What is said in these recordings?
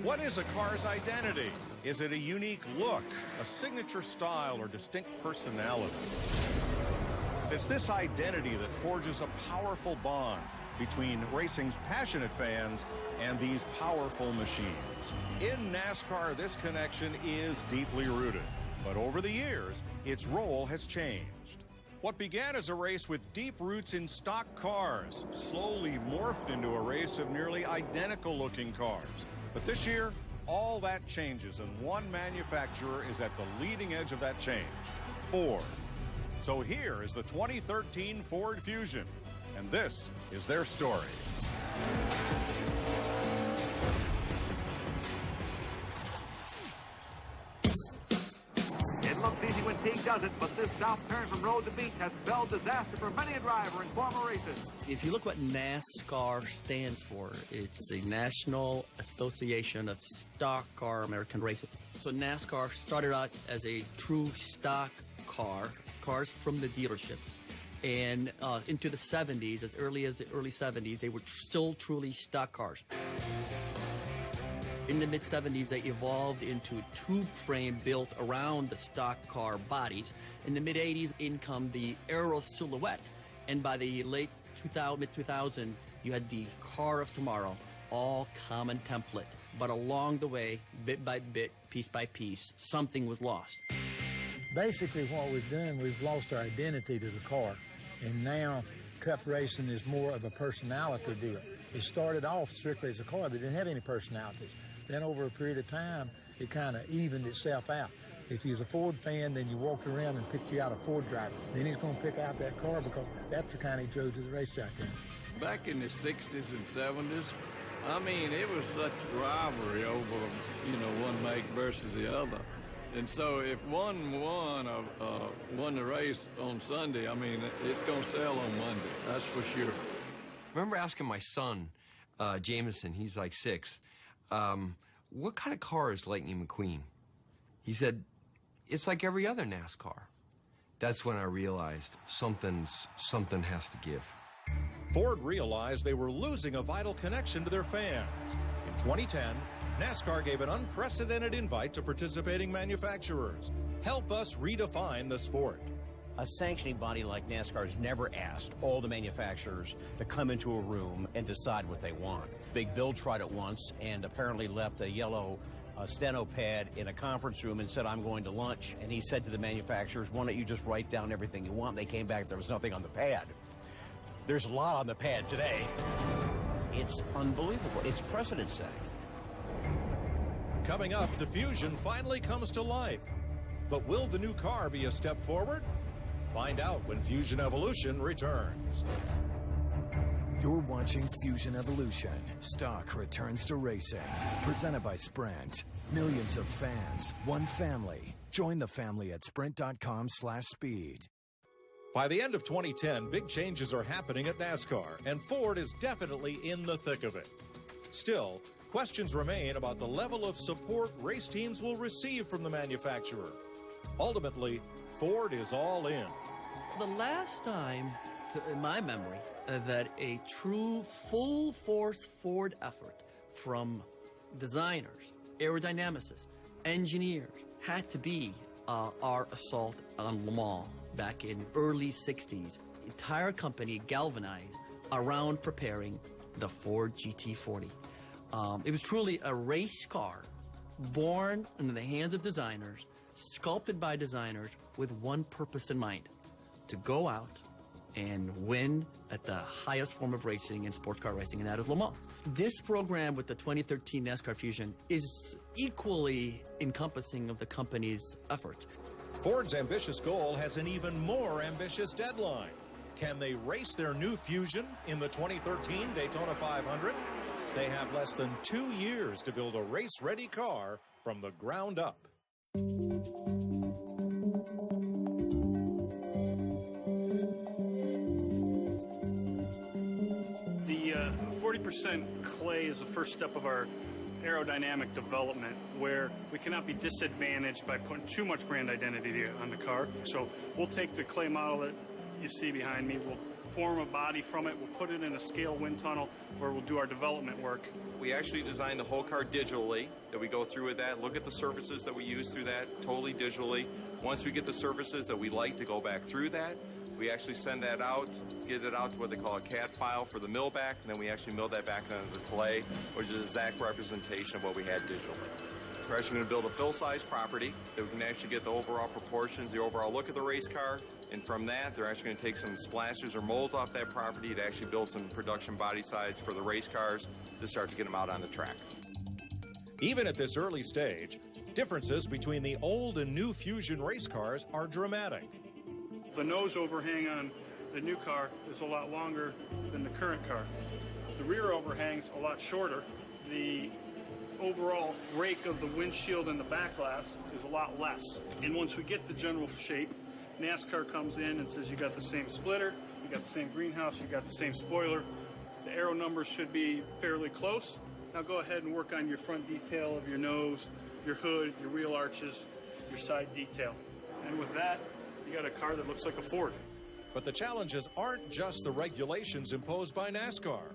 What is a car's identity? Is it a unique look, a signature style, or distinct personality? It's this identity that forges a powerful bond between racing's passionate fans and these powerful machines. In NASCAR, this connection is deeply rooted, but over the years, its role has changed. What began as a race with deep roots in stock cars slowly morphed into a race of nearly identical-looking cars. But this year, all that changes, and one manufacturer is at the leading edge of that change, Ford. So here is the 2013 Ford Fusion, and this is their story. It looks easy when Teague does it, but this south turn from road to beach has spelled disaster for many a driver in former races. If you look what NASCAR stands for, it's the National Association of Stock Car American Racing. So NASCAR started out as a true stock car, cars from the dealership. And into the 70s, as early as the early 70s, they were still truly stock cars. In the mid-70s, they evolved into a tube frame built around the stock car bodies. In the mid-80s, in come the Aero Silhouette. And by the late mid-2000, you had the car of tomorrow, all common template. But along the way, bit by bit, piece by piece, something was lost. Basically, what we've done, we've lost our identity to the car. And now, Cup racing is more of a personality deal. It started off strictly as a car that didn't have any personalities. Then over a period of time, it kind of evened itself out. If he's a Ford fan, then you walked around and picked you out a Ford driver. Then he's going to pick out that car because that's the kind he drove to the racetrack in. Back in the 60s and 70s, I mean, it was such rivalry over, one make versus the other. And so if one won the race on Sunday, I mean, it's going to sell on Monday. That's for sure. I remember asking my son, Jameson, he's like 6, what kind of car is Lightning McQueen? He said, it's like every other NASCAR. That's when I realized something has to give. Ford realized they were losing a vital connection to their fans. In 2010, NASCAR gave an unprecedented invite to participating manufacturers. Help us redefine the sport. A sanctioning body like NASCAR has never asked all the manufacturers to come into a room and decide what they want. Big Bill tried it once and apparently left a yellow steno pad in a conference room and said, I'm going to lunch. And he said to the manufacturers, why don't you just write down everything you want? They came back, there was nothing on the pad. There's a lot on the pad today. It's unbelievable. It's precedent-setting. Coming up, the Fusion finally comes to life. But will the new car be a step forward? Find out when Fusion Evolution returns. You're watching Fusion Evolution. Stock returns to racing. Presented by Sprint. Millions of fans, one family. Join the family at sprint.com/speed. By the end of 2010, big changes are happening at NASCAR, and Ford is definitely in the thick of it. Still, questions remain about the level of support race teams will receive from the manufacturer. Ultimately, Ford is all in. The last time, in my memory, that a true full-force Ford effort from designers, aerodynamicists, engineers had to be our assault on Le Mans back in early 60s. The entire company galvanized around preparing the Ford GT40. It was truly a race car born in the hands of designers, sculpted by designers with one purpose in mind, to go out and win at the highest form of racing in sports car racing, and that is Le Mans. This program with the 2013 NASCAR Fusion is equally encompassing of the company's efforts. Ford's ambitious goal has an even more ambitious deadline. Can they race their new Fusion in the 2013 Daytona 500? They have less than 2 years to build a race-ready car from the ground up. The 40% clay is the first step of our aerodynamic development, where we cannot be disadvantaged by putting too much brand identity on the car. So we'll take the clay model that you see behind me, we'll form a body from it. We'll put it in a scale wind tunnel where we'll do our development work. We actually design the whole car digitally, that we go through with that, look at the surfaces that we use through that, totally digitally. Once we get the surfaces that we like to go back through that, we actually send that out, get it out to what they call a CAD file for the mill back, and then we actually mill that back onto the clay, which is an exact representation of what we had digitally. We're actually going to build a fill-size property that we can actually get the overall proportions, the overall look of the race car, and from that, they're actually going to take some splashers or molds off that property to actually build some production body sides for the race cars to start to get them out on the track. Even at this early stage, differences between the old and new Fusion race cars are dramatic. The nose overhang on the new car is a lot longer than the current car. The rear overhang's a lot shorter. The overall rake of the windshield and the back glass is a lot less. And once we get the general shape, NASCAR comes in and says you got the same splitter, you got the same greenhouse, you got the same spoiler. The aero numbers should be fairly close. Now go ahead and work on your front detail of your nose, your hood, your wheel arches, your side detail. And with that, you got a car that looks like a Ford. But the challenges aren't just the regulations imposed by NASCAR.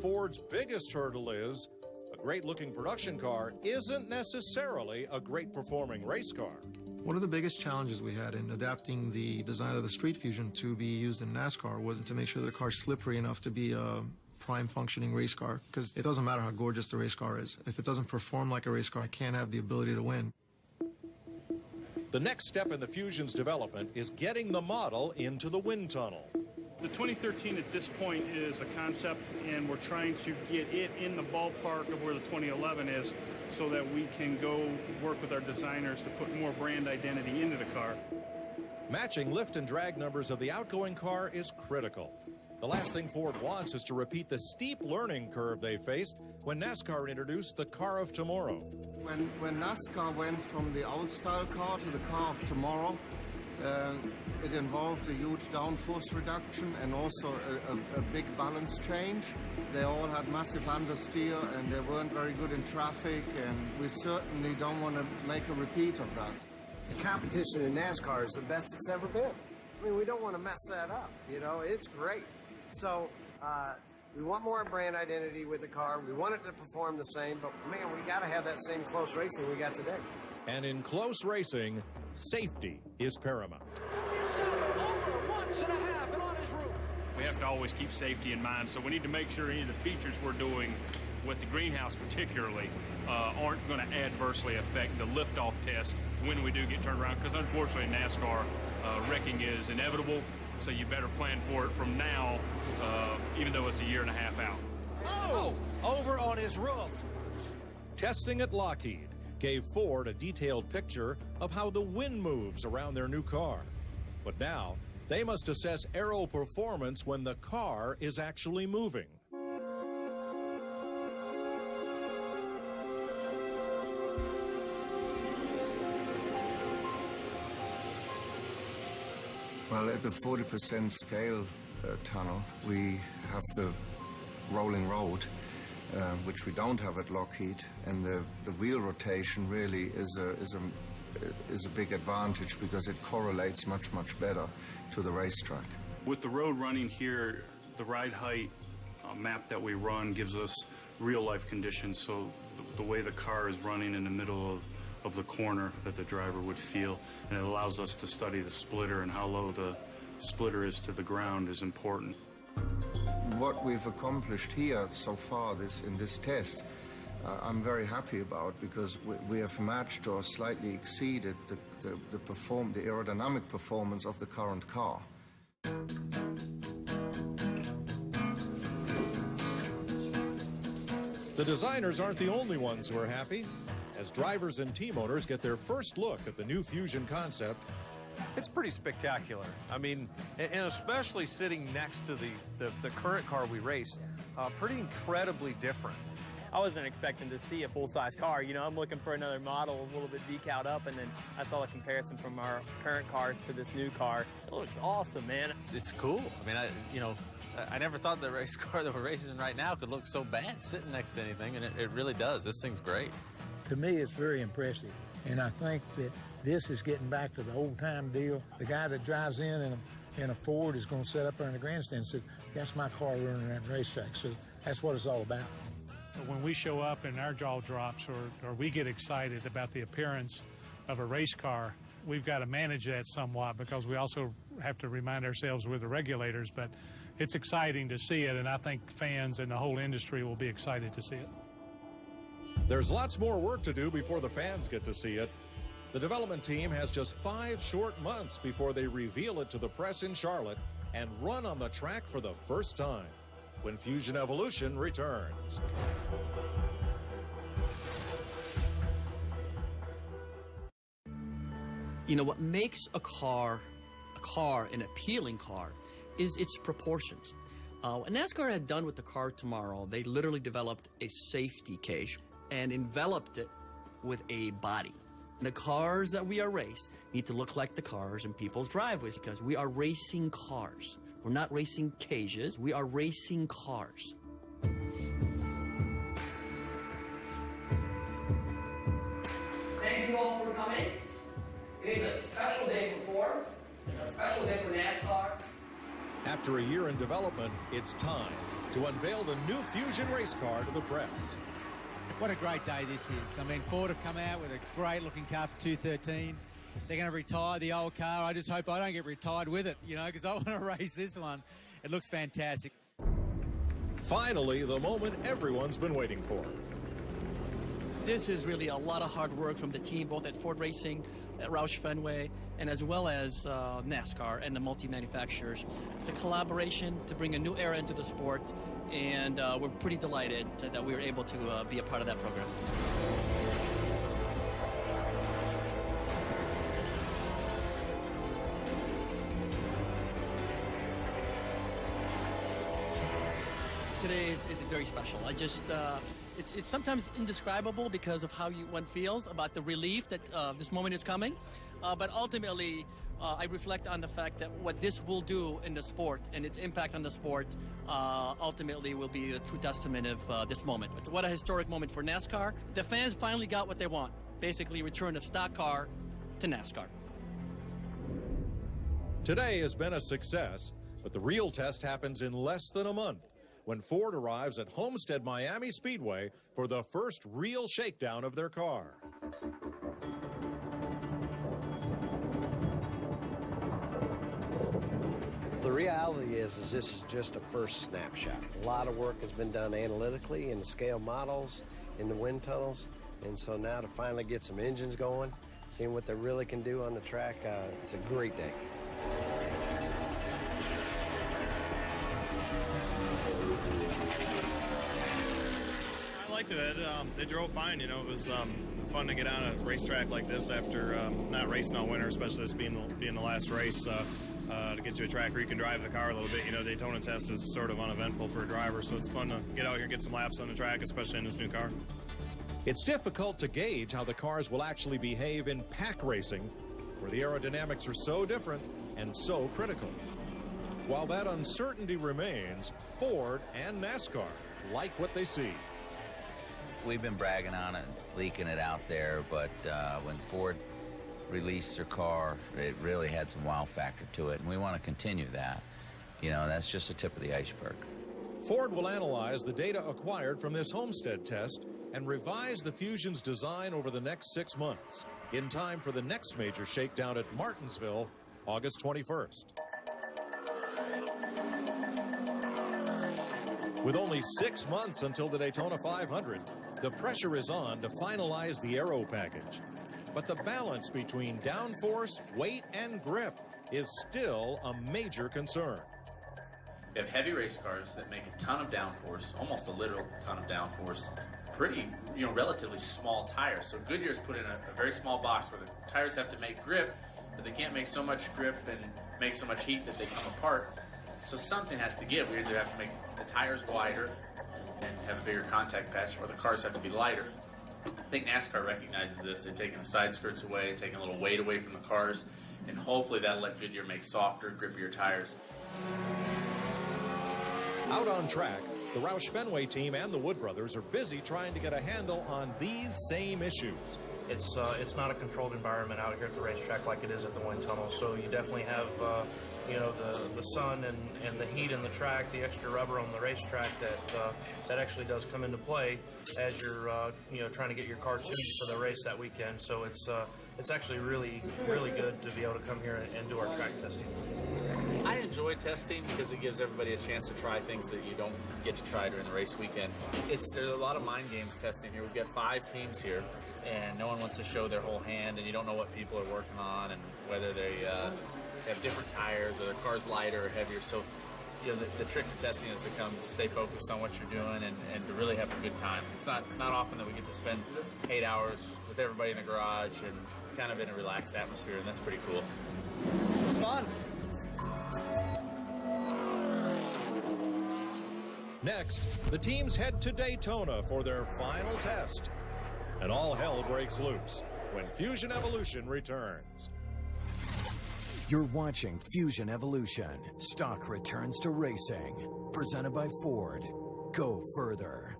Ford's biggest hurdle is a great-looking production car isn't necessarily a great-performing race car. One of the biggest challenges we had in adapting the design of the Street Fusion to be used in NASCAR was to make sure the car's slippery enough to be a prime functioning race car, because it doesn't matter how gorgeous the race car is. If it doesn't perform like a race car, it can't have the ability to win. The next step in the Fusion's development is getting the model into the wind tunnel. The 2013 at this point is a concept, and we're trying to get it in the ballpark of where the 2011 is so that we can go work with our designers to put more brand identity into the car. Matching lift and drag numbers of the outgoing car is critical. The last thing Ford wants is to repeat the steep learning curve they faced when NASCAR introduced the car of tomorrow. When NASCAR went from the old-style car to the car of tomorrow, it involved a huge downforce reduction and also a big balance change. They all had massive understeer and they weren't very good in traffic, and we certainly don't want to make a repeat of that. The competition in NASCAR is the best it's ever been. I mean, we don't want to mess that up, you know, it's great. So we want more brand identity with the car. We want it to perform the same, but man, we got to have that same close racing we got today. And in close racing, safety is paramount. We have to always keep safety in mind, so we need to make sure any of the features we're doing with the greenhouse particularly aren't going to adversely affect the liftoff test when we do get turned around, because unfortunately in NASCAR, wrecking is inevitable, so you better plan for it from now, even though it's a year and a half out. Oh! Over on his roof. Testing at Lockheed gave Ford a detailed picture of how the wind moves around their new car. But now, they must assess aero performance when the car is actually moving. Well, at the 40% scale tunnel, we have the rolling road, which we don't have at Lockheed, and the wheel rotation really is a big advantage because it correlates much better to the racetrack. With the road running here, the ride height map that we run gives us real-life conditions, so the way the car is running in the middle of the corner that the driver would feel, and it allows us to study the splitter, and how low the splitter is to the ground is important. What we've accomplished here so far in this test, I'm very happy about, because we have matched or slightly exceeded the aerodynamic performance of the current car. The designers aren't the only ones who are happy. As drivers and team owners get their first look at the new Fusion concept, it's pretty spectacular. I mean, and especially sitting next to the current car we race, pretty incredibly different. I wasn't expecting to see a full-size car. You know, I'm looking for another model, a little bit decaled up, and then I saw the comparison from our current cars to this new car. It looks awesome, man. It's cool. I mean, I never thought the race car that we're racing right now could look so bad sitting next to anything, and it really does. This thing's great. To me, it's very impressive, and I think that this is getting back to the old-time deal. The guy that drives in a And a Ford is going to sit up there in the grandstand and say, that's my car running around the racetrack. So that's what it's all about. When we show up and our jaw drops or we get excited about the appearance of a race car, we've got to manage that somewhat because we also have to remind ourselves we're the regulators. But it's exciting to see it, and I think fans and the whole industry will be excited to see it. There's lots more work to do before the fans get to see it. The development team has just 5 short months before they reveal it to the press in Charlotte and run on the track for the first time when Fusion Evolution returns. You know, what makes a car, an appealing car, is its proportions. What NASCAR had done with the car tomorrow, they literally developed a safety cage and enveloped it with a body. The cars that we are racing need to look like the cars in people's driveways because we are racing cars. We're not racing cages, we are racing cars. Thank you all for coming. It is a special day for Ford. It's a special day for NASCAR. After a year in development, it's time to unveil the new Fusion race car to the press. What a great day this is. I mean, Ford have come out with a great-looking car for 213. They're going to retire the old car. I just hope I don't get retired with it, you know, because I want to race this one. It looks fantastic. Finally, the moment everyone's been waiting for. This is really a lot of hard work from the team, both at Ford Racing, at Roush Fenway, and as well as NASCAR and the multi-manufacturers. It's a collaboration to bring a new era into the sport, and we're pretty delighted that we were able to be a part of that program. Today is very special. I just, it's sometimes indescribable because of how one feels about the relief that this moment is coming. But ultimately, I reflect on the fact that what this will do in the sport and its impact on the sport ultimately will be a true testament of this moment. It's what a historic moment for NASCAR. The fans finally got what they want, basically return of stock car to NASCAR. Today has been a success, but the real test happens in less than a month when Ford arrives at Homestead Miami Speedway for the first real shakedown of their car. The reality is this is just a first snapshot. A lot of work has been done analytically in the scale models, in the wind tunnels, and so now to finally get some engines going, seeing what they really can do on the track, it's a great day. I liked it. It drove fine. You know, it was fun to get on a racetrack like this after not racing all winter, especially this being the last race. To get to a track where you can drive the car a little bit. You know, Daytona test is sort of uneventful for a driver, so it's fun to get out here and get some laps on the track, especially in this new car. It's difficult to gauge how the cars will actually behave in pack racing, where the aerodynamics are so different and so critical. While that uncertainty remains, Ford and NASCAR like what they see. We've been bragging on it, leaking it out there, but when Ford released their car, it really had some wow factor to it, and we want to continue that. You know, that's just the tip of the iceberg. Ford will analyze the data acquired from this Homestead test and revise the Fusion's design over the next 6 months, in time for the next major shakedown at Martinsville, August 21st. With only 6 months until the Daytona 500, the pressure is on to finalize the aero package. But the balance between downforce, weight, and grip is still a major concern. We have heavy race cars that make a ton of downforce, almost a literal ton of downforce, pretty, relatively small tires. So Goodyear's put in a very small box where the tires have to make grip, but they can't make so much grip and make so much heat that they come apart. So something has to give. We either have to make the tires wider and have a bigger contact patch, or the cars have to be lighter. I think NASCAR recognizes this. They've taken the side skirts away, taken a little weight away from the cars, and hopefully that'll let Goodyear make softer, grippier tires. Out on track, the Roush Fenway team and the Wood brothers are busy trying to get a handle on these same issues. It's not a controlled environment out here at the racetrack like it is at the wind tunnel, so you definitely have you know, the sun and the heat in the track, the extra rubber on the racetrack that actually does come into play as you're you know, trying to get your car tuned for the race that weekend. So it's actually really good to be able to come here and do our track testing. I enjoy testing because it gives everybody a chance to try things that you don't get to try during the race weekend. There's a lot of mind games testing here. We've got 5 teams here, and no one wants to show their whole hand, and you don't know what people are working on and whether they have different tires or their car's lighter or heavier. So, you know, the trick to testing is to stay focused on what you're doing and to really have a good time. It's not often that we get to spend 8 hours with everybody in the garage and kind of in a relaxed atmosphere, and that's pretty cool. It's fun. Next, the teams head to Daytona for their final test. And all hell breaks loose when Fusion Evolution returns. You're watching Fusion Evolution. Stock returns to racing. Presented by Ford. Go further.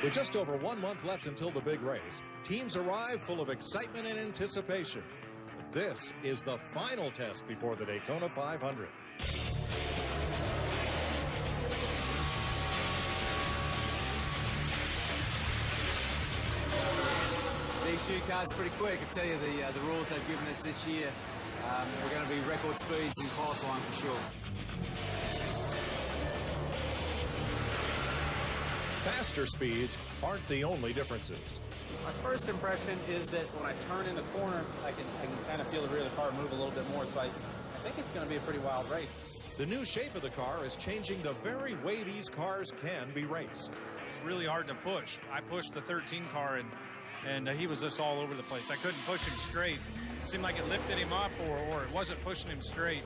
With just over 1 month left until the big race, teams arrive full of excitement and anticipation. This is the final test before the Daytona 500. These shoe cars are pretty quick. I tell you, the rules they've given us this year, we're going to be record speeds in qualifying for sure. Faster speeds aren't the only differences. My first impression is that when I turn in the corner, I can kind of feel the rear of the car move a little bit more, so I think it's going to be a pretty wild race. The new shape of the car is changing the very way these cars can be raced. It's really hard to push. I pushed the 13 car, and he was just all over the place. I couldn't push him straight. It seemed like it lifted him up, or it wasn't pushing him straight.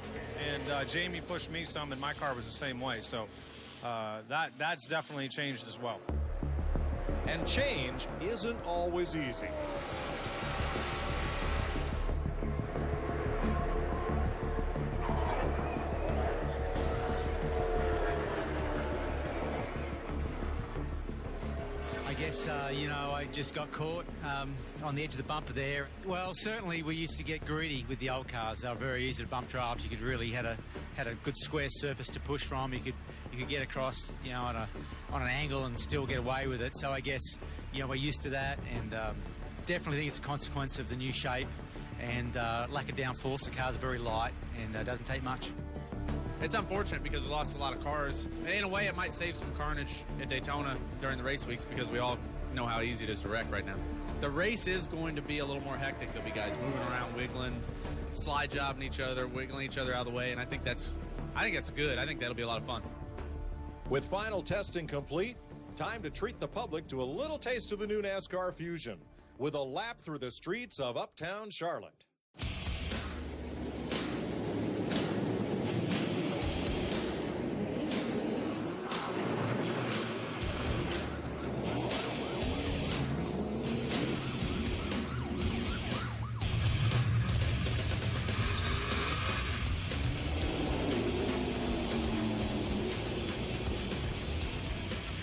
And Jamie pushed me some, and my car was the same way. So that's definitely changed as well. And change isn't always easy. I guess, you know, I just got caught on the edge of the bumper there. Well, certainly we used to get greedy with the old cars. They were very easy to bump drive. You could really had a good square surface to push from. You could get across, you know, on an angle and still get away with it. So I guess, you know, we're used to that, and definitely think it's a consequence of the new shape and lack of downforce. The car's very light and doesn't take much. It's unfortunate because we lost a lot of cars. In a way, it might save some carnage at Daytona during the race weeks because we all know how easy it is to wreck right now. The race is going to be a little more hectic. There'll be guys moving around, wiggling, slide jobbing each other, wiggling each other out of the way, and I think that's good. I think that'll be a lot of fun. With final testing complete, time to treat the public to a little taste of the new NASCAR Fusion with a lap through the streets of uptown Charlotte.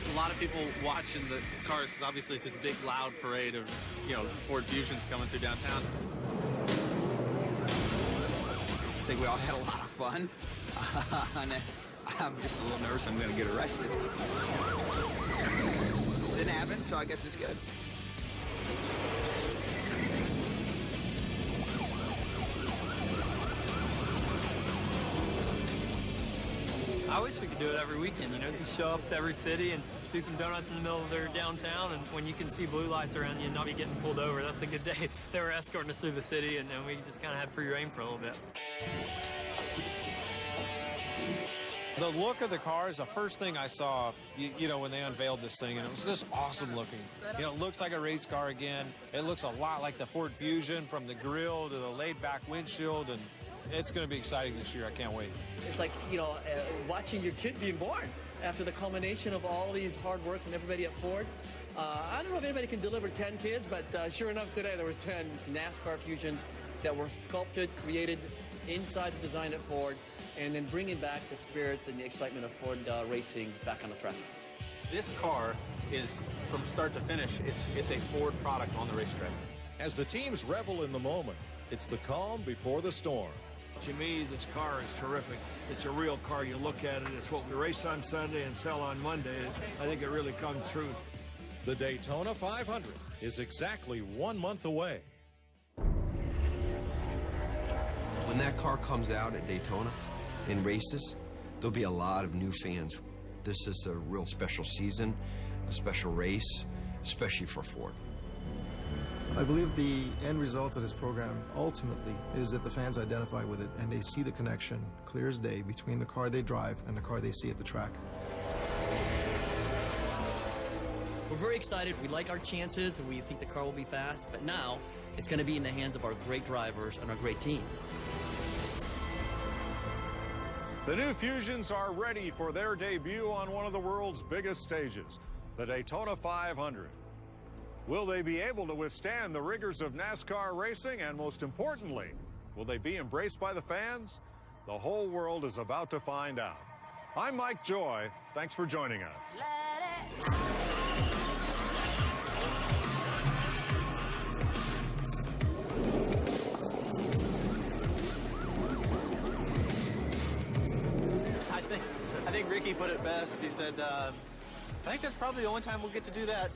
A lot of people watching the cars because obviously it's this big loud parade of, you know, Ford Fusions coming through downtown. I think we all had a lot of fun. I'm just a little nervous I'm going to get arrested. Didn't happen, so I guess it's good. I wish we could do it every weekend, you know, just show up to every city and do some donuts in the middle of their downtown, and when you can see blue lights around you and not be getting pulled over, that's a good day. They were escorting us through the city, and we just kind of had free reign for a little bit. The look of the car is the first thing I saw, you know, when they unveiled this thing, and it was just awesome looking. You know, it looks like a race car again. It looks a lot like the Ford Fusion, from the grille to the laid-back windshield, and it's going to be exciting this year. I can't wait. It's like, you know, watching your kid being born after the culmination of all these hard work and everybody at Ford. I don't know if anybody can deliver 10 kids, but sure enough today there was 10 NASCAR Fusions that were sculpted, created inside the design at Ford, and then bringing back the spirit and the excitement of Ford racing back on the track. This car is, from start to finish, it's a Ford product on the racetrack. As the teams revel in the moment, it's the calm before the storm. To me, this car is terrific. It's a real car. You look at it, it's what we race on Sunday and sell on Monday. I think it really comes true. The Daytona 500 is exactly 1 month away. When that car comes out at Daytona in races, there'll be a lot of new fans. This is a real special season, a special race, especially for Ford. I believe the end result of this program ultimately is that the fans identify with it and they see the connection clear as day between the car they drive and the car they see at the track. We're very excited. We like our chances and we think the car will be fast, but now it's going to be in the hands of our great drivers and our great teams. The new Fusions are ready for their debut on one of the world's biggest stages, the Daytona 500. Will they be able to withstand the rigors of NASCAR racing? And most importantly, will they be embraced by the fans? The whole world is about to find out. I'm Mike Joy. Thanks for joining us. I think Ricky put it best. He said, I think that's probably the only time we'll get to do that.